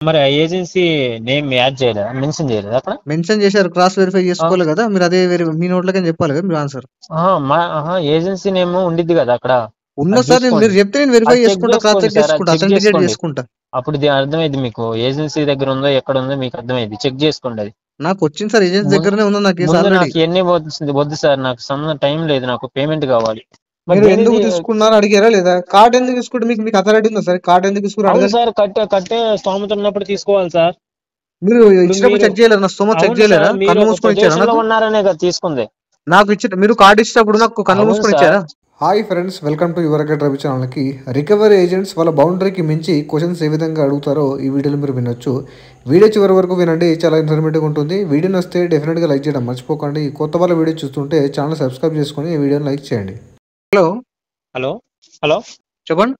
మరి ఆ agency name add చేయలేదా? మెన్షన్ చేయలేదా అక్కడ? మెన్షన్ చేశారు. క్రాస్ వెరిఫై ఆ, చేసుకోవాలి కదా మీరు. అదే మీ నోట్లకని చెప్పాలి కదా మీరు ఆన్సర్. ఏజెన్సీ నేమ్ ఉండిద్ది కదా అక్కడ. ఉన్న అది సార్ మీరు చూసుకోండి, చెప్తే నేను వెరిఫై అది చెక్ చేసుకుంటా, క్రాస్ చేసుకోండి చెక్ సార్, అది చేసుకుంటా, చెక్ అథెంటికేట్ చేసుకోండి. చేసుకుంటా. అప్పుడు అర్థమైంది మీకు ఏజెన్సీ దగ్గర ఉందో ఎక్కడ ఉందో మీకు అర్థమైంది. చెక్ చేసుకోండి అది. నాకు వచ్చింది సార్, ఏజెన్సీ ముం- దగ్గరనే ఉంది నా కేసు ముందు ఆల్రెడీ. నాకు ఎన్ని వద్దు సార్, నాకు టైం లేదు, నాకు పేమెంట్ కావాలి. మరి మీరు ఎందుకు దేనిది? తీసుకున్నారు అడిగారా లేదా? కార్డ్ ఎందుకు తీసుకుంటే మీకు మీకు అథారిటీ ఉందా సార్? కార్డ్ ఎందుకు తీసుకున్నారు అవును అడగండి. సార్, కట్టే స్తోమత ఉన్నప్పుడు తీసుకోవాలి సార్. మీరు ఇప్పుడు ఇచ్చినప్పుడు మీరు చెక్ చేయలేరు, నా స్తోమత చెక్ అవును చేయలేరా? సార్, మీరు కళ్ళు ఒక మూసుకొని ఇచ్చారా పొజిషన్ లో నాకు? ఉన్నారనే కదా తీసుకుంది. నాకు ఇచ్చిన మీరు కార్డు ఇచ్చినప్పుడు నాకు కళ్ళు అవును మూసుకొని సార్. ఇచ్చారా? Hi friends, welcome to your academy Ravi ఛానల్కి. రికవరీ ఏజెంట్స్ వాళ్ళ బౌండరీకి మించి క్వశ్చన్స్ ఏ విధంగా అడుగుతారో ఈ వీడియోలో మీరు వినొచ్చు. వీడియో చివరి వరకు వినండి, చాలా ఇన్ఫర్మేటివ్గా ఉంటుంది. వీడియో నచ్చితే డెఫినెట్గా లైక్ చేయడం మర్చిపోకండి. కొత్త వాళ్ళ వీడియో చూస్తుంటే ఛానల్ సబ్స్క్రైబ్ చేసుకొని ఈ వీడియోని లైక్ చేయండి. హలో హలో హలో చెప్పండి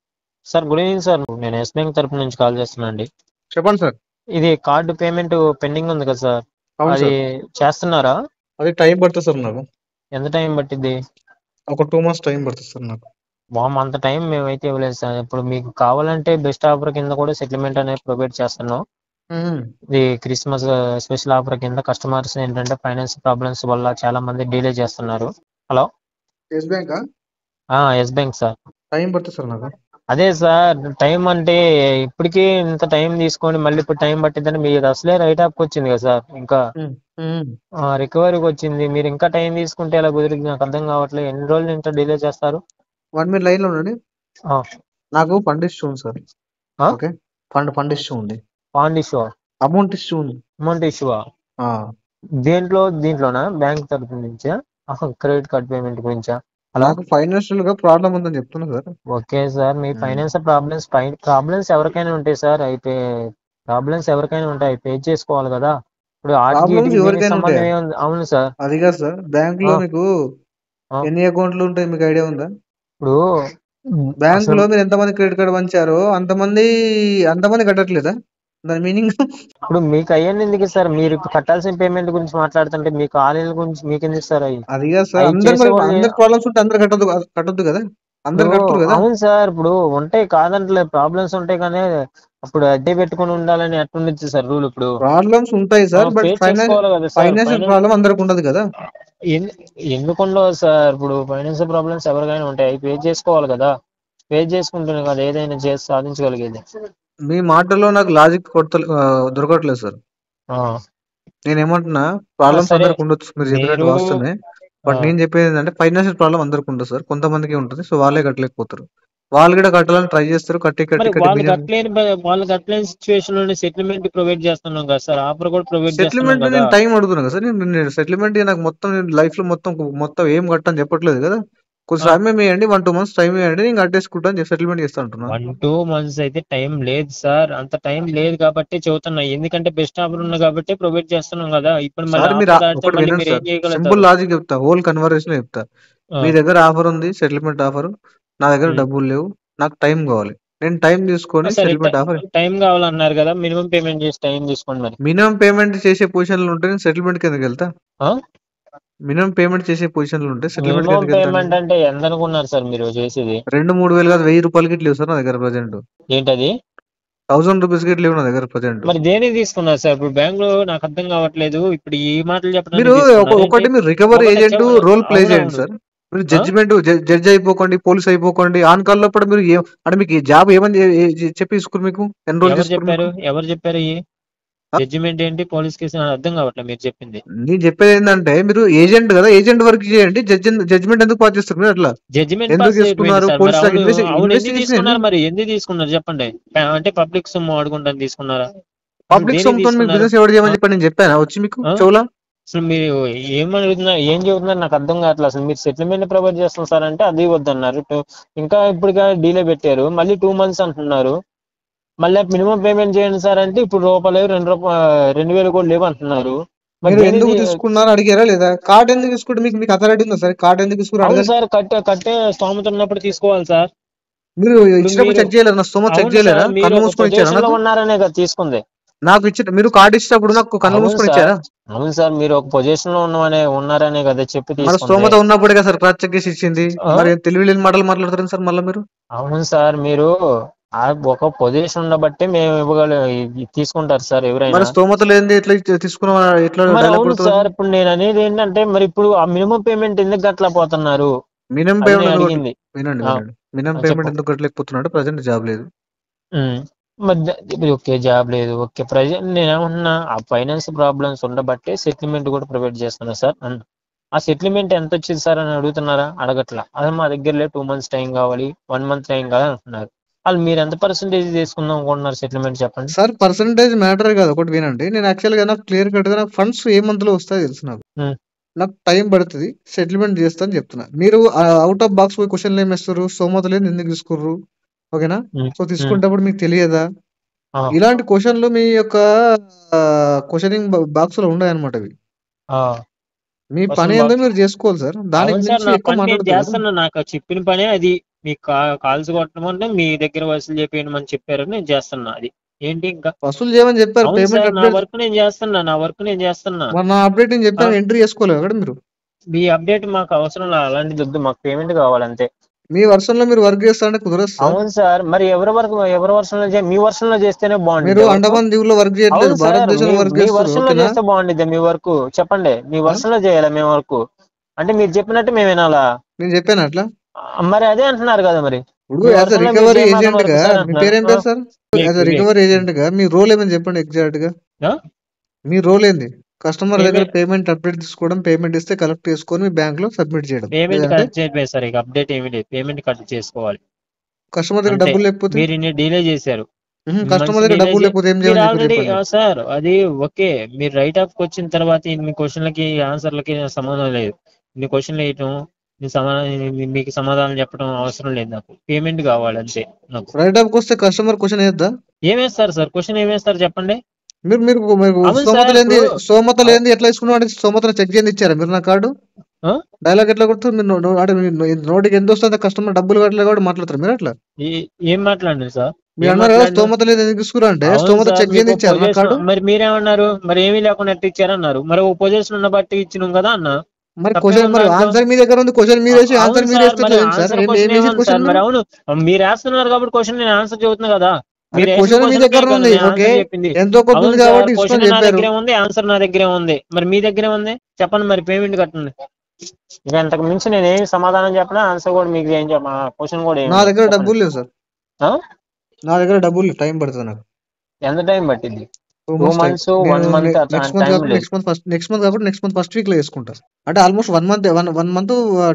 సార్, గుడ్ ఈవినింగ్ సార్. నేను ఎస్ బ్యాంక్ తరపు నుంచి కాల్ చేస్తున్నాను అండి. చెప్పండి సార్. ఇది కార్డు పేమెంట్ పెండింగ్ ఉంది కదా సార్, అవును అది సార్, చేస్తున్నారా? అది టైం పడుతుంది సార్. నాకు ఎంత టైం పట్టిద్ది? ఒక 2 months టైం పడుతుంది సార్ నాకు. అంత టైం మేమైతే ఇవ్వలేదు సార్. ఇప్పుడు మీకు కావాలంటే బెస్ట్ ఆఫర్ కింద కూడా సెటిల్మెంట్ అనేది ప్రొవైడ్ చేస్తున్నాం. మ్మ్. ఇది క్రిస్మస్ స్పెషల్ ఆఫర్ కింద కస్టమర్స్ ఏంటంటే ఫైనాన్స్ ప్రాబ్లమ్స్ వల్ల చాలా మంది డిలే చేస్తున్నారు. హలో, ఎస్ బ్యాంకా? Yes bank sir. టైం పడుతుంది సార్ నాకు. అదే సార్, టైం అంటే ఇప్పటికీ ఇంత టైం తీసుకొని మళ్ళీ ఇప్పుడు టైం పట్టిద్దని మీరు అసలే రైట్ ఆఫ్కి వచ్చింది కదా సార్. ఇంకా మ్మ్. మ్మ్. రికవరీకి వచ్చింది, మీరు ఇంకా టైం తీసుకుంటే ఎలా కుదిరింది? నాకు అర్థం కావట్లేదు. ఎన్ని రోజులు ఇంత డిలే చేస్తారు? 1 minute లైన్లో ఉండండి. ఆ, నాకు ఫండ్ ఇష్యూ ఉంది సార్. ఆ? ఓకే, ఫండ్ ఇష్యూ ఉంది. పాండ్ ఇష్యూ, అమౌంట్ ఇష్యూ ఉంది. అమౌంట్ ఇష్యూవా? ఆ, దీంట్లోనా బ్యాంక్ తరపు నుంచా? క్రెడిట్ కార్డ్ పేమెంట్ గురించా? హలో, నాకు ఫైనాన్షియల్ గా ప్రాబ్లం ఉందని చెప్తున్నా సార్. Okay sir. మీ ఫైనాన్స్ ప్రాబ్లమ్స్ ఎవరికైనా ఉంటాయి సార్. అయితే ప్రాబ్లమ్స్ ఎవరికైనా ఉంటాయి, పే చేసుకోవాలి కదా. ఇప్పుడు ఆటికి ప్రాబ్లమ్స్ వీటికి దీనికి ఎవరికైనా సంబంధం ఉంటాయా? ఏముంది? అవును సార్. అది కాదు సార్, బ్యాంక్ ఆ, లో మీకు ఆ. ఎన్ని అకౌంట్లు ఉంటాయి మీకు ఐడియా ఉందా? ఇప్పుడు బ్యాంక్ అసలు లో మీరు ఎంతమంది క్రెడిట్ కార్డు పంచారో అంతమంది కట్టట్లేదా? దాని మీనింగ్ ఇప్పుడు మీకు అయ్యండి ఎందుకు సార్? మీరు ఇప్పుడు కట్టాల్సిన పేమెంట్ గురించి మాట్లాడుతుంటే మీకు ఆన్లైన్ గురించి మీకు ఎందుకు సార్? అవి అది కాదు సార్. అవి అందరు మరి చేసేవాళ్ళు. అందరు ప్రాబ్లమ్స్ ఉంటే అందరు కట్టొద్దు కదా. ఇప్పుడు అందరు కడుతురు కదా. అవును సార్, ఇప్పుడు ఉంటాయి కాదంటలే, ప్రాబ్లమ్స్ ఉంటాయి కానీ అప్పుడు అడ్డే పెట్టుకొని ఉండాలని అట్టుండొచ్చు సార్ రూల్. ఇప్పుడు ప్రాబ్లమ్స్ ఉంటాయి సార్, బట్ పే చేసుకోవాలి కదా సార్. ఫైనాన్షియల్ ప్రాబ్లం అందరికి ఉండదు కదా. ఎందుకు ఉండవు సార్? ఇప్పుడు ఫైనాన్షియల్ ప్రాబ్లమ్స్ ఎవరికైనా ఉంటాయి, అవి పే చేసుకోవాలి కదా. పే చేసుకుంటేనే కదా ఏదైనా చేసి సాధించగలిగేది. మీ మాటల్లో నాకు లాజిక్ దొరకట్లేదు సార్. ఆ, నేనేమంటున్నా, ప్రాబ్లమ్స్ సరే. అందరికి ఉండొచ్చు, మీరు చెప్పినట్టు మీరు వాస్తవమే. ఆ, బట్ నేను చెప్పేది ఏంటంటే ఫైనాన్షియల్ ప్రాబ్లం అందరికి ఉండదు సార్, కొంతమందికి ఉంటుంది. సో వాళ్ళే కట్టలేకపోతారు. వాళ్ళు కూడా కట్టాలని ట్రై చేస్తారు, కట్టి కట్టి మరి కట్టి బిజినెస్. వాళ్ళు కట్టలేని సిచ్యువేషన్ లోనే సెటిల్మెంట్ ప్రొవైడ్ చేస్తున్నాం కదా సార్. ఆఫర్ కూడా ప్రొవైడ్ చేస్తున్నాం సెటిల్మెంట్ కదా. నేను టైం అడుగుతున్నా కదా సార్. నేను సెటిల్మెంట్ నాకు మొత్తం లైఫ్ లో మొత్తం ఏం కట్టని చెప్పట్లేదు కదా. కొంచెం ఆ, సమయం వేయండి, 1 2 months టైం వేయండి, నేను కట్టేసుకుంటాను, సెటిల్మెంట్ చేస్తా అంటున్నా. 1 2 months అయితే టైం లేదు సార్. అంత టైం లేదు కాబట్టి చెబుతున్నా. ఎందుకంటే బెస్ట్ ఆఫర్ ఉంది కాబట్టి ప్రొవైడ్ చేస్తున్నాం కదా. ఇప్పుడు మళ్ళీ సార్ మీరు ఆఫర్ దాటితే ఒకటి మళ్ళీ వినండి మీరు ఏం సార్, సింపుల్ చేయగలుగుతారు? లాజిక్ చెప్తా, హోల్ కన్వర్సేషన్ చెప్తా. ఆ, మీ దగ్గర ఆఫర్ ఉంది, సెటిల్మెంట్ ఆఫర్. నా దగ్గర ఉమ్. డబ్బులు లేవు, నాకు టైం కావాలి. నేను టైం తీసుకొని సరే, సెటిల్మెంట్ ఆఫర్. టైం కావాలన్నారు కదా, మినిమం పేమెంట్ చేసి టైం తీసుకోండి మరి. మినిమం పేమెంట్ చేసే పొజిషన్లో ఉంటే నేను సెటిల్మెంట్ కిందకి వెళ్తా. ఆ? మినిమం పేమెంట్ చేసే పొజిషన్లో ఉంటే సెటిల్మెంట్ మినిమం కిందకి వెళ్తాను. పేమెంట్ అంటే ఎంత అనుకున్నారు సార్ మీరు చేసేది? 2 3 వేలు కాదు, 1000 రూపాయలకి ఇట్లా లేవు సార్ నా దగ్గర ప్రజెంట్. ఏంటది? 1000 రూపీస్ కి లేవు నా దగ్గర ప్రజెంట్. మరి దేనికి తీసుకున్నారు సార్? ఇప్పుడు బ్యాంక్ లో నాకు అర్థం కావట్లేదు. ఇప్పుడు ఈ మాటలు చెప్పడానికి మీరు తీసుకున్నారు ఏంటి? ఒకటి మీరు రికవరీ ఏజెంట్ రోల్ ప్లే చేయండి అవునవును. సార్. మీరు ఆ? జడ్జ్ అయిపోకండి, పోలీస్ అయిపోకండి. ఆన్ కాల్ లో కూడా మీరు అంటే మీకు జాబ్ ఏమని చెప్పి తీసుకురు, మీకు ఎన్రోల్ చేసుకురు మీకు. ఎవరు చెప్పారు? ఈ ఆ? జడ్జిమెంట్ ఏంటి, పోలీస్ కేసు? నాకు అర్థం కావట్లేదు మీరు చెప్పింది. నేను చెప్పేది ఏంటంటే, మీరు ఏజెంట్ కదా, ఏజెంట్ వర్క్ చేయండి. జడ్జిమెంట్ ఎందుకు పాస్ చేస్తారు మీరు అట్లా? జడ్జిమెంట్ ఎందుకు పాస్ చేయకపోయింది తీసుకున్నారు? సార్. మరి పోలీస్ అవును, ఎందుకు ఇన్వెస్టిగేషన్ తీసుకున్నారు? మరి ఎందుకు తీసుకున్నారు చెప్పండి. అంటే పబ్లిక్ సొమ్ము ఆడుకుంటాను తీసుకున్నారా? అసలు పబ్లిక్ దేనికి సొమ్ముతో మీకు తీసుకున్నారు? బిజినెస్ ఎవరు చేయమని చెప్పి నేను చెప్పాను వచ్చి మీకు ఆ? చెవులా? అసలు మీరు ఏం చెబుతున్నారు నాకు అర్థం కావట్లేదు. అసలు మీరు సెటిల్మెంట్ ప్రొవైడ్ చేస్తున్నారు సార్ అంటే అది వద్దన్నారు. ఇంకా ఇప్పుడు డీలే పెట్టారు, మళ్ళీ 2 months అంటున్నారు. మళ్ళీ మినిమం పేమెంట్ చేయండి సార్ అంటే ఇప్పుడు రూపాయలు 2,000 కూడా లేవు అంటున్నారు. మరి మీరు ఎందుకు దేనికి? తీసుకున్నారు అడిగారా లేదా? కార్డ్ ఎందుకు తీసుకుంటే మీకు మీకు అథారిటీ ఉందా సార్? కార్డ్ ఎందుకు తీసుకున్నారు అవును అడగండి. సార్, కట్టే స్తోమత ఉన్నప్పుడు తీసుకోవాలి సార్. మీరు ఇప్పుడు ఇచ్చినప్పుడు మీరు చెక్ చేయలేరు, నా స్తోమత చెక్ అవును చేయలేరా? సార్, మీరు కళ్ళు ఒక మూసుకొని ఇచ్చారా పొజిషన్ లో నాకు? ఉన్నారనే కదా తీసుకుంది. మీరు కార్డు ఇచ్చినప్పుడు నాకు కళ్ళు అవును మూసుకొని సార్. ఇచ్చారా? అవును సార్, మీరు ఒక పొజిషన్ లో ఉన్నారనే కదా చెప్పి మన తీసుకుంది. స్తోమత ఉన్నప్పుడే కదా సార్ క్రాస్ చెక్ చేసి ఇచ్చింది. ఆ? మరి తెలివి లేని మాటలు మాట్లాడతారు సార్ మళ్ళీ మీరు. అవును సార్, మీరు ఒక పొజిషన్ ఉండబట్టే మేము తీసుకుంటారు సార్ ఎవరైనా. మరి స్తోమత లేనిది ఎట్లా తీసుకున్నాం, ఎట్లా మరి డైలాగ్ అవును కొడుతుంది? సార్, ఇప్పుడు నేను అనేది ఏంటంటే మరి ఇప్పుడు ఆ మినిమం పేమెంట్ ఎందుకు గట్లా పోతున్నారు మినిమం అది పేమెంట్ నేను ఎందుకు అడిగింది. వినండి ఆ, వినండి, మినిమం పేమెంట్ చెప్పు. ఎందుకు కట్టలేకపోతున్నాడు? ప్రజెంట్ జాబ్ లేదు. ఓకే, జాబ్ లేదు, ఓకే. ప్రజెంట్ నేనేమన్నా ఆ ఫైనాన్స్ ప్రాబ్లమ్స్ ఉండబట్టే సెటిల్మెంట్ కూడా ప్రొవైడ్ చేస్తున్నా సార్ ఆ సెటిల్మెంట్ ఎంత వచ్చింది సార్ అని అడుగుతున్నారా? అడగట్లా. అదే మా దగ్గర లేదు, 2 months టైం కావాలి, 1 month టైం కావాలి అంటున్నారు. వాళ్ళు మీరు ఎంత పర్సెంటేజ్ తీసుకుందాం అనుకుంటున్నారు సెటిల్మెంట్ చెప్పండి. సార్ పర్సంటేజ్ మ్యాటర్ కాదు, ఒకటి వినండి. నేను యాక్చువల్గా నాకు క్లియర్ కట్ గా నాకు ఫండ్స్ ఏ మంత్ లో వస్తాయో తెలుసు. ఉమ్, నాకు టైం పడుతుంది, సెటిల్మెంట్ చేస్తా అని చెప్తున్నా. మీరు అవుట్ ఆఫ్ బాక్స్ పోయి క్వశ్చన్లు ఏమి వేస్తారు? స్తోమత లేదు ఎందుకు తీసుకుర్రు? ఓకేనా? ఉమ్, సో ఉమ్, తీసుకునేటప్పుడు మీకు తెలియదా? ఆ, ఇలాంటి క్వశ్చన్లు మీ యొక్క క్వశ్చనింగ్ బాక్స్ లో ఉన్నాయన్నమాట. అవి ఆ. మీ పని క్వశ్చన్ ఏందో బాక్స్. మీరు చేసుకోవాలి సార్. దానికి అవును సార్, మించి నా ఎక్కువ పని నేను మాట్లాడతలేరు. చేస్తున్నా. నాకు చెప్పిన పనే అది. మీకు కాల్స్ కొట్టమంటే మీ దగ్గర వసూలు చేపియమని చెప్పారు, నేను చేస్తున్నా. అది ఏంటి ఇంకా? వసూలు చేయమని చెప్పారు, అవును పేమెంట్ సార్, నా అప్డేట్. వర్క్ నేను చేస్తున్నా, నా వర్క్ నేను చేస్తున్నా. మరి నా అప్డేట్ నేను ఆ, చెప్పాను, ఎంట్రీ చేసుకోలేదు అక్కడ మీరు. మీ అప్డేట్ మాకు అవసరం లేదు, అలాంటిది వద్దు, మాకు పేమెంట్ కావాలంతే. మీ వర్షంలో మీరు వర్క్ చేస్తా అంటే కుదరదు సార్. అవును సార్, మరి ఎవరి వర్షంలో మీ వర్షంలో చేస్తేనే మీరు బాగుండిద్దా వర్క్? అండమాన్ దీవుల్లో వర్క్ చేయట్లేదు, అవును సార్, భారతదేశంలో వర్క్ మీ చేస్తారు. వర్షంలో ఓకేనా? చేస్తే బాగుండిద్దా మీ వర్క్? చెప్పండి, మీ ఆ? వర్షంలో చేయాలా మేము వర్క్? అంటే మీరు చెప్పినట్టు మేము వినాలా? నేను చెప్పాను అట్లా. మరి అదే అంటున్నారు కదా మరి. ఇప్పుడు మీ యాజ్ అ వర్షంలో మీరు రికవరీ చేయమాకని ఏజెంట్ గా వర్క్ సార్ మీ అంటున్నారు. పేరేం పేరు sir? As a Vivek. Recovery agent గా మీ రోల్ ఏమని చెప్పండి ఎగ్జాక్ట్ గా. ఆ? మీ రోల్ ఏంది? కస్టమర్ దగ్గర పేమెంట్ పేమెంట్ అప్డేట్ తీసుకోవడం, పేమెంట్ ఇస్తే కలెక్ట్ చేసుకొని మీ బ్యాంక్ లో సబ్మిట్ చేయడం, పేమెంట్ లేదంటే కట్ చేయలేదు సార్, ఇక అప్డేట్ ఏమీ లేదు. పేమెంట్ కట్ చేసుకోవాలి కస్టమర్ దగ్గర అంతే. డబ్బులు లేకపోతే. మీరు ఇన్ని డిలే చేశారు. ఇన్ని కస్టమర్ మంత్స్ దగ్గర డిలే డబ్బులు లేకపోతే ఏం మీరు చేయమని చెప్పి ఆల్రెడీ చెప్పండి. సార్ అది ఓకే. మీరు రైట్ ఆఫ్ వచ్చిన తర్వాత ఇన్ని క్వశ్చన్లకి ఆన్సర్లకి సంబంధం లేదు. ఇన్ని క్వశ్చన్లు వేయటం, మీకు సమాధానం చెప్పడం అవసరం లేదు. నాకు పేమెంట్ కావాలి అంతే. నాకు రైట్ ఆఫ్ వస్తే కస్టమర్ క్వశ్చన్ వేద్దా? ఏమేస్తారు సార్? క్వశ్చన్ ఏమేస్తారు చెప్పండి. మీరు మీరు మీరు అవును స్తోమత సార్, లేని ఇప్పుడు స్తోమత లేని ఎట్లా తీసుకున్నావు అంటే స్తోమతను చెక్ చేయండి ఇచ్చారా మీరు నా కార్డు? ఆ? డైలాగ్ ఎట్లా కొడుతుంది? మీరు అంటే మీ నోటికి ఎంత వస్తుంది? కస్టమర్ డబ్బులు కట్టలేదు కూడా మాట్లాడతారు మీరు అట్లా. ఏం మాట్లాడినారు సార్? మీరు ఏం అన్నారు కదా మాట్లాడినా? స్తోమత లేదు ఎందుకు తీసుకురా అంటే, అవును స్తోమత సార్, చెక్ మీకు చేయండి ఇచ్చారు నా పొజిషన్ కార్డు. మరి మీరేమన్నారు? మరి ఏమీ లేకుండా ఎట్లా ఇచ్చారన్నారు? మరి ఓ పొజిషన్ ఉన్న బట్టి ఇచ్చినాం కదా అన్న. మరి క్వశ్చన్, తప్పేముంది మరి దాంట్లో? ఆన్సర్ మీ దగ్గర ఉంది, క్వశ్చన్ మీరు వేసి అవును ఆన్సర్ మీరు సార్, వేస్తే మరి ఎట్లా సార్? ఆన్సర్ ఏం క్వశ్చన్ వేసారు ఏముంది సార్? క్వశ్చన్? మరి అవును, మీరు వేస్తున్నారు కాబట్టి క్వశ్చన్ నేను ఆన్సర్ చెబుతున్నా కదా. అరే మీరు వేసిన క్వశ్చన్ మీ క్వశ్చన్ కే దగ్గర కదా ఉంది, నేను ఓకే, ఆన్సర్ చెప్పింది. ఎంతో కొంత అవును ఉంది సార్, కాబట్టి క్వశ్చన్ ఇష్టం నా చెప్పారు. దగ్గరే ఉంది, ఆన్సర్ నా దగ్గరే ఉంది. మరి మీ దగ్గరే ఉంది, చెప్పండి. మరి పేమెంట్ కట్టండి. ఇక అంతకు మించి నేను ఏం సమాధానం చెప్పినా ఆన్సర్ కూడా మీకు ఏం చెప్ప క్వశ్చన్ కూడా ఏమి నా ఉండదు, దగ్గర చెప్పండి. డబ్బులు లేవు సార్. ఆ? నా దగ్గర డబ్బులు లేవు, టైం పడుతుంది నాకు. ఎంత టైం పట్టింది? 2 టూ months టైం. మంత్స్ నేను 1 month అట్లా నెక్స్ట్ మంత్ టైం కాబట్టి లేదు. నెక్స్ట్ మంత్ ఫస్ట్ వీక్ లో వేసుకుంటా. అంటే ఆల్మోస్ట్ 1 month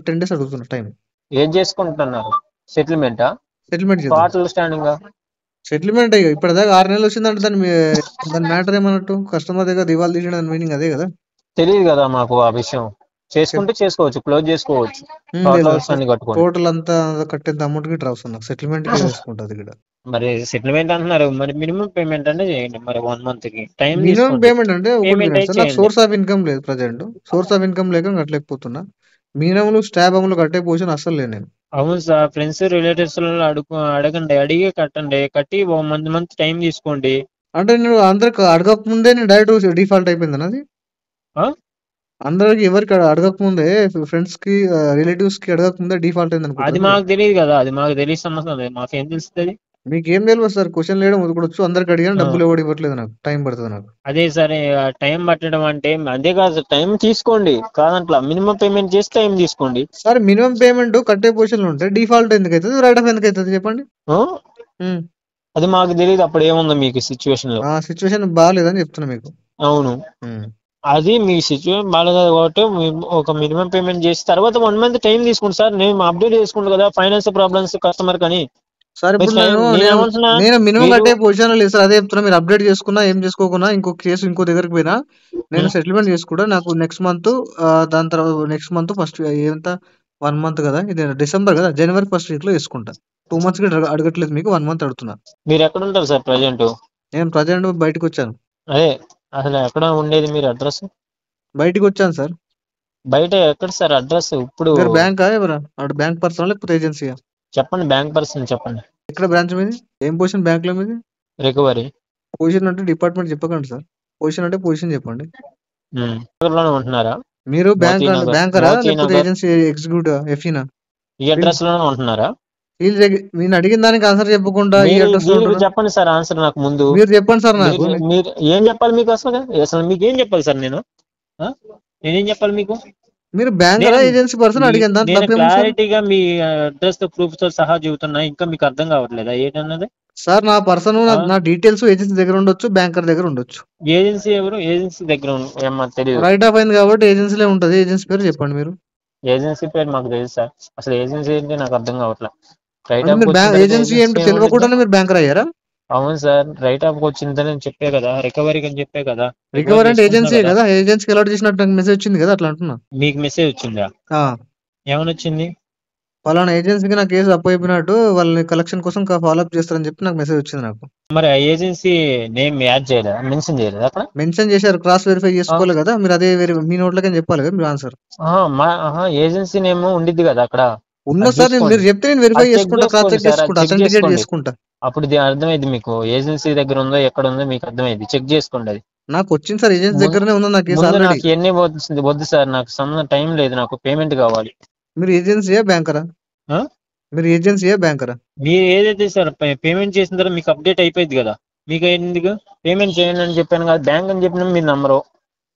10 days అడుగుతున్నా టైం. ఏం చేసుకుంటున్నారు? సెటిల్మెంటా? సెటిల్మెంట్ చేద్దాం. Total standing? సెటిల్మెంట్ అయ్యి ఇప్పటిదాకా 6 నెలలు వచ్చిందంటే దాని మ్యాటర్ ఏమన్నట్టు? కస్టమర్ దగ్గర దివాళా తీసిన మీనింగ్ అదే కదా. తెలియదు కదా మాకు ఆ విషయం. చెప్ చేసుకుంటే చేసుకోవచ్చు, క్లోజ్ చేసుకోవచ్చు. లేదు టోటల్ లేదు సార్, అవుట్స్టాండింగ్ కట్టుకొని. టోటల్ అంతా కట్టేంత అమౌంట్ కి అవసరం నాకు, సెటిల్మెంట్ కి వేసుకుంటుంది ఇక్కడ. మరి సెటిల్మెంట్ అంటున్నారు, మరి మినిమం పేమెంట్ అంటే చేయండి. మరి 1 month కి టైం మినిమం తీసుకోండి. పేమెంట్ అంటే ఒకటి పేమెంట్ వినండి అయితే సార్, నాకు చేయండి. సోర్స్ ఆఫ్ ఇన్కమ్ లేదు ప్రజెంట్. సోర్స్ ఆఫ్ ఇన్కమ్ లేక కట్టలేకపోతున్నా. మినిమం స్టాబ్ అమలు కట్టే పొజిషన్ అస్సలు లేదు నేను. అవును సార్, ఫ్రెండ్స్ రిలేటివ్స్ అడగండి, అడిగి కట్టండి. కట్టి 1 month టైం తీసుకోండి. అంటే నేను అందరికి అడగక ముందే నేను డైరెక్ట్ డిఫాల్ట్ అయిపోయింది అది. ఆ? అందరికి ఎవరికి అడగక ముందే, ఫ్రెండ్స్ కి రిలేటివ్స్ కి అడగక ముందే డిఫాల్ట్ అయింది అది అనుకుంటారు. మాకు తెలియదు కదా, అది మాకు తెలియ సమస్య లేదు. మాకేం తెలుస్తుంది? మీకేం తెలియదు సార్, క్వశ్చన్ లేయడం వదలకొచ్చు, అందరికి అడిగాను, ఆ, డబ్బులు ఎవడు ఇవ్వట్లేదు, నాకు టైం పడుతుంది నాకు. అదే సరే. టైం పట్టడం అంటే అదే కాదు, టైం తీసుకోండి కాదంట్లా. మినిమం పేమెంట్ చేసి టైం తీసుకోండి. సార్ మినిమం పేమెంట్ కట్టే పొజిషన్ లో ఉంటే డిఫాల్ట్ ఎందుకు అవుతుంది, రైట్ ఆఫ్ ఎందుకు అవుతుంది చెప్పండి. ఆ? అది మాకు తెలియదు అప్పుడు ఏముందో మీకు సిచ్యువేషన్ లో. ఆ సిచ్యువేషన్ బాగాలేదని చెప్తున్నా మీకు. అవును, ఉమ్. అది మీ సిచ్యువేషన్ బాగాలేదు కాబట్టి ఒక మినిమం పేమెంట్ చేసి తర్వాత 1 month టైం తీసుకోండి సార్. నేను అప్డేట్ చేసుకుంటాను కదా ఫైనాన్స్ ప్రాబ్లమ్స్ కస్టమర్ కని. సార్ మీరు ఇప్పుడు టైం నేను నేనేమంటున్నా, నేను మినిమం మీరు కట్టే పొజిషన్ లేదు సార్, అదే చెప్తున్నా. మీరు అప్డేట్ చేసుకున్నా ఏం చేసుకోకున్నా, ఇంకో కేసు ఇంకో దగ్గరికి పోయినా నేను ఉం, సెటిల్మెంట్ చేసుకుంటా. నాకు నెక్స్ట్ మంత్, దాని తర్వాత నెక్స్ట్ మంత్ ఫస్ట్ ఎంత, 1 month కదా ఇది, డిసెంబర్ కదా, జనవరి ఫస్ట్ వీక్ లో వేసుకుంటా. 2 months కి అడగట్లేదు మీకు, 1 month అడుగుతున్నా. మీరు ఎక్కడ ఉంటారు సార్ ప్రజెంట్? నేను ప్రజెంట్ బయటకు వచ్చాను. అదే, అసలు ఎక్కడ ఉండేది మీరు అడ్రస్? బయటికి వచ్చాను సార్. బయట ఎక్కడ సార్ అడ్రస్ ఇప్పుడు? మీరు బ్యాంకా ఎవరా? అటు బ్యాంక్ పర్సన్ లేకపోతే ఏజెన్సీయా? చెప్పండి, బ్యాంక్ పర్సన్ చెప్పండి. ఎక్కడ బ్రాంచ్ మీది? ఏం పొజిషన్ బ్యాంక్ లో మీది? రికవరీ. పొజిషన్ అంటే డిపార్ట్మెంట్ చెప్పకండి సార్, పొజిషన్ అంటే పొజిషన్ చెప్పండి. లోనే ఉంటున్నారా? మీరు బ్యాంక్ మోతీనగర్, బ్యాంకరా లేకపోతే మోతీనగర్ ఏజెన్సీ ఎగ్జిక్యూటివ్ ఎఫ్ఈనా? ఈ అడ్రస్ లోనే ఉంటున్నారా? నేను అడిగిన దానికి ఆన్సర్ చెప్పకుండా ఈ మీరు అడ్రస్ లో దీనికి ఉంటున్నా. చెప్పండి సార్ ఆన్సర్ నాకు ముందు. మీరు చెప్పండి సార్ నాకు. మీరు ఏం చెప్పాలి మీకు అసలు మీకు ఏం చెప్పాలి సార్ నేను? నేనేం చెప్పాలి మీకు? మీరు బ్యాంకరా నేను ఏజెన్సీ పర్సన్ అడిగాను, దాంట్లో నేను తప్పేముంది సార్? క్లారిటీగా మీ అడ్రస్ తో ప్రూఫ్ తో సహా చెబుతున్నా, ఇంకా మీకు అర్థం కావట్లేదా ఏంటన్నది? సార్ నా పర్సన్ నా డీటెయిల్స్ ఏజెన్సీ దగ్గర ఉండొచ్చు, బ్యాంకర్ దగ్గర ఉండొచ్చు. ఏజెన్సీ ఎవరు? ఏజెన్సీ దగ్గర ఏమో తెలియదు. రైట్ ఆఫ్ అయింది కాబట్టి ఏజెన్సీలో ఉంటది. ఏజెన్సీ పేరు చెప్పండి మీరు. ఏజెన్సీ పేరు మాకు తెలుసు సార్. అసలు ఏజెన్సీ ఏంటి నాకు అర్థం కావట్లేదు. రైట్ అంటే ఆఫ్ మీరు వచ్చిన తర్వాత ఏజెన్సీ ఏంటో ఏముండిద్ది? తెలియకుండానే మీరు బ్యాంకర్ అయ్యారా? అవును సార్, రైట్ ఆఫ్ వచ్చిందని చెప్పే కదా, రికవరీకి అని చెప్పే కదా. రికవర్ అంటే ఏజెన్సీ కదా, ఏజెన్సీకి అలాట్ చేసినట్టు నాకు మెసేజ్ వచ్చింది కదా, అట్లా అంటున్నా. మీకు మెసేజ్ వచ్చిందా? ఏమని వచ్చింది? పలానా ఏజెన్సీకి నా కేసు అప్పయిపోయినట్టు వాళ్ళని కలెక్షన్ కోసం ఫాలో అప్ చేస్తారని చెప్పి నాకు మెసేజ్ వచ్చింది నాకు. మరి ఆ ఏజెన్సీ నేమ్ యాడ్ చేయలేదా, మెన్షన్ చేయలేదు అక్కడ? మెన్షన్ చేశారు, క్రాస్ వెరిఫై చేసుకోవాలి కదా మీరు. అదే మీ నోట్లకని చెప్పాలి కదా మీరు ఆన్సర్. ఏజెన్సీ నేమ్ ఉండిద్ది కదా అక్కడ. ఉన్న సార్ మీరు చెప్తే నేను వెరిఫై చేసుకుంటా, క్రాస్ చెక్ చేసుకుంటా, అథెంటికేట్ చేసుకుంటా. అప్పుడు అర్థమైంది మీకు ఏజెన్సీ దగ్గర ఉందో ఎక్కడ ఉందో మీకు అర్థమైంది. చెక్ చేసుకోండి. అది నాకు వచ్చింది సార్, ఏజెన్సీ దగ్గరనే ఉందో నా కేసు ముందు ఆల్రెడీ. నాకు ఎన్ని వద్దు సార్, నాకు సంబంధం టైం లేదు, నాకు పేమెంట్ కావాలి. మీరు ఏజెన్సీయా బ్యాంకరా? మీరు ఏజెన్సీయా బ్యాంకరా? మీరు ఏదైతే సార్ పేమెంట్ చేసిన తర్వాత మీకు అప్డేట్ అయిపోయింది కదా, మీకు ఎందుకు పేమెంట్ చేయండి అని చెప్పాను కదా. బ్యాంక్ అని చెప్పినా మీరు నమ్మరు,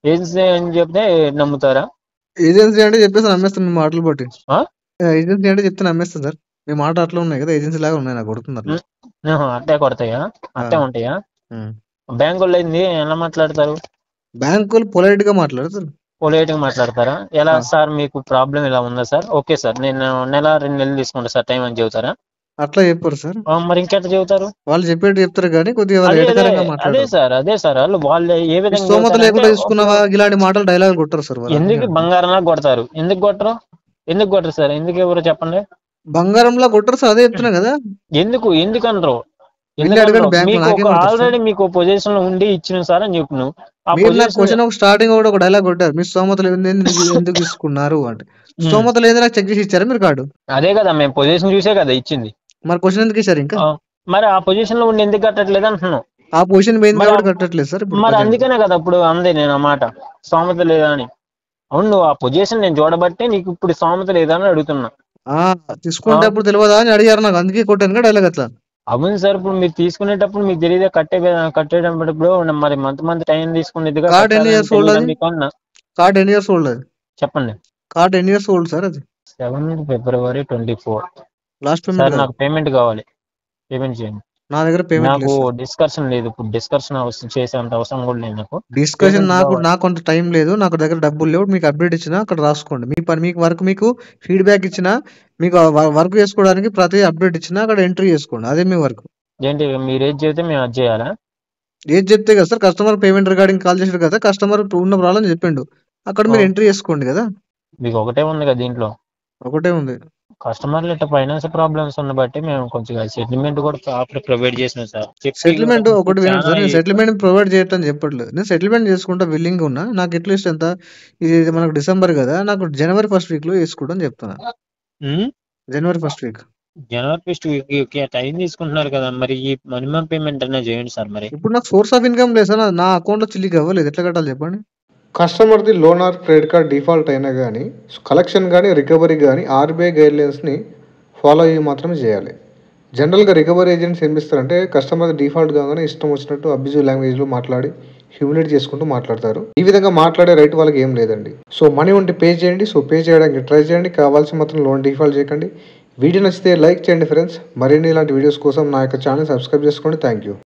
ఏజెన్సీ అని చెప్తే నమ్ముతారా? ఏజెన్సీ అంటే చెప్పేసి నమ్మేస్తాను మీ మాటలు బట్టి. ఏజెన్సీ అంటే చెప్తే నమ్మేస్తాను సార్, మీ మాట అట్లా ఉన్నాయి కదా, ఏజెన్సీ లాగా ఉన్నాయి నాకు కొడుతున్నారు. అట్టే కొడతాయా? అట్టే ఉంటాయా? బ్యాంక్ వాళ్ళు అయింది ఎలా మాట్లాడతారు? బ్యాంక్ వాళ్ళు పొలైట్ గా మాట్లాడతారు. పొలైట్ గా మాట్లాడతారా? ఎలా సార్ మీకు ప్రాబ్లం ఇలా ఉందా సార్? ఓకే సార్, నేను నెల 2 నెలలు తీసుకుంటా సార్ టైం అని చెబుతారా? అట్లా చెప్పారు సార్. మరి ఇంకెట్లా చెబుతారు? వాళ్ళు చెప్పేది చెప్తారు కానీ కొద్దిగా అదే సార్ వాళ్ళు ఏ విధంగా స్తోమత లేకుండా తీసుకున్నావా ఇలాంటి మాటలు డైలాగ్ కొట్టారు సార్. ఎందుకు బంగారంలా కొడతారు? ఎందుకు కొట్టరు సార్? ఎందుకు ఎవరు చెప్పండి? బంగారంలా కొట్టరు సార్, అదే చెప్తున్నా కదా. ఎందుకు అనరు? ఆల్రెడీ మీకు పొజిషన్ లో ఉండి ఇచ్చిన సార్ అని చెప్పు. క్వశ్చన్ స్టార్టింగ్ కూడా ఒక డైలాగ్ కొట్టారు, మీ స్తోమత లేదు ఎందుకు తీసుకున్నారు అంటే. స్తోమత లేదు నాకు చెక్ చేసి ఇచ్చారా మీరు కార్డు? అదే కదా, మేము పొజిషన్ చూసే కదా ఇచ్చింది. మరి క్వశ్చన్ ఎందుకు ఇచ్చారు ఇంకా? మరి ఆ పొజిషన్ లో ఉండి ఎందుకు కట్టట్లేదు అంటున్నాను. ఆ పొజిషన్ కట్టట్లేదు సార్. మరి అందుకనే కదా ఇప్పుడు అందే నేను ఆ మాట, స్తోమత లేదా అని. అవును, నువ్వు ఆ పొజిషన్ నేను చూడబట్టే నీకు ఇప్పుడు స్తోమత లేదా అని అడుగుతున్నా. తీసుకుంటే అప్పుడు తెలియదా అని అడిగారు నాకు, అందుకే కొట్టాను కదా డైలాగ్ అట్లా. అవును సార్, ఇప్పుడు మీరు తీసుకునేటప్పుడు మీకు తెలియదు కట్టేటప్పుడు మరి మంత్ టైం తీసుకునేది. కార్డ్ ఎన్ని ఇయర్స్ ఓల్డ్ అది? చెప్పండి. కార్డ్ ఎన్ని ఇయర్స్ ఓల్డ్ సార్ అది? 7 February 24. లాస్ట్ సార్ నాకు పేమెంట్ కావాలి, పేమెంట్ చేయండి. నా దగ్గర పేమెంట్ నాకు డిస్కషన్ లేదు ఇప్పుడు, డిస్కషన్ చేసేంత అవసరం కూడా లేదు నాకు. డిస్కషన్ నాకు అంత టైం లేదు, నాకు దగ్గర డబ్బులు లేవు. మీకు అప్డేట్ ఇచ్చినా అక్కడ రాసుకోండి, మీ పని మీకు వర్క్, మీకు ఫీడ్బ్యాక్ ఇచ్చినా, మీకు వర్క్ చేసుకోవడానికి ప్రతి అప్డేట్ ఇచ్చినా అక్కడ ఎంట్రీ చేసుకోండి, అదే మీ వర్క్. ఏంటి మీరు ఏది చెప్తే మేము అది చేయాలా? ఏది చెప్తే కదా sir, customer payment regarding call చేశారు కదా, కస్టమర్ ఉన్న ప్రాబ్లం చెప్పిండు, అక్కడ మీరు ఎంట్రీ చేసుకోండి కదా. మీకు ఒకటే ఉంది కదా దీంట్లో? ఒకటే ఉంది. కస్టమర్లు ఇట్లా ఫైనాన్స్ ప్రాబ్లమ్స్ ఉన్న బట్టి మేము కొంచెం సెటిల్మెంట్ కూడా ప్రొవైడ్ చేసినాం సార్. సెటిల్మెంట్ ఒకటి వినండి సార్, నేను సెటిల్మెంట్ ప్రొవైడ్ చేయట్లని చెప్పట్లేదు, నేను సెటిల్మెంట్ చేసుకుంటా విల్లింగ్ ఉన్నా. నాకు అట్లీస్ట్ ఎంత, ఇది మనకు డిసెంబర్ కదా, నాకు జనవరి 1st వీక్ లో వేసుకోవడం చెప్తున్నా. జనవరి 1st వీక్ టైం తీసుకుంటున్నారు కదా, మరి ఈ మినిమం పేమెంట్ అన్నా చేయండి సార్. మరి ఇప్పుడు నాకు సోర్స్ ఆఫ్ ఇన్కమ్ లేదు సార్, నా అకౌంట్ లో చిల్లికి అవ్వలేదు, ఎట్లా కట్టాలి చెప్పండి. కస్టమర్ది loan or credit card default అయినా కానీ, కలెక్షన్ కానీ రికవరీ కానీ ఆర్బీఐ గైడ్లైన్స్ని ఫాలో అయ్యి మాత్రమే చేయాలి. జనరల్గా రికవరీ ఏజెంట్స్ ఏం చేస్తారంటే, కస్టమర్ డిఫాల్ట్ కాగానే ఇష్టం వచ్చినట్టు అబ్యూజివ్ లాంగ్వేజ్లో మాట్లాడి హ్యూమిలేట్ చేసుకుంటూ మాట్లాడతారు. ఈ విధంగా మాట్లాడే రైట్ వాళ్ళకి ఏం లేదండి. సో మనీ ఉంటే పే చేయండి, సో పే చేయడానికి ట్రై చేయండి, కావాల్సిన మాత్రం లోన్ డిఫాల్ట్ చేయకండి. వీడియో నచ్చితే లైక్ చేయండి ఫ్రెండ్స్. మరిన్ని ఇలాంటి వీడియోస్ కోసం నా యొక్క ఛానల్ సబ్స్క్రైబ్ చేసుకోండి. Thank you.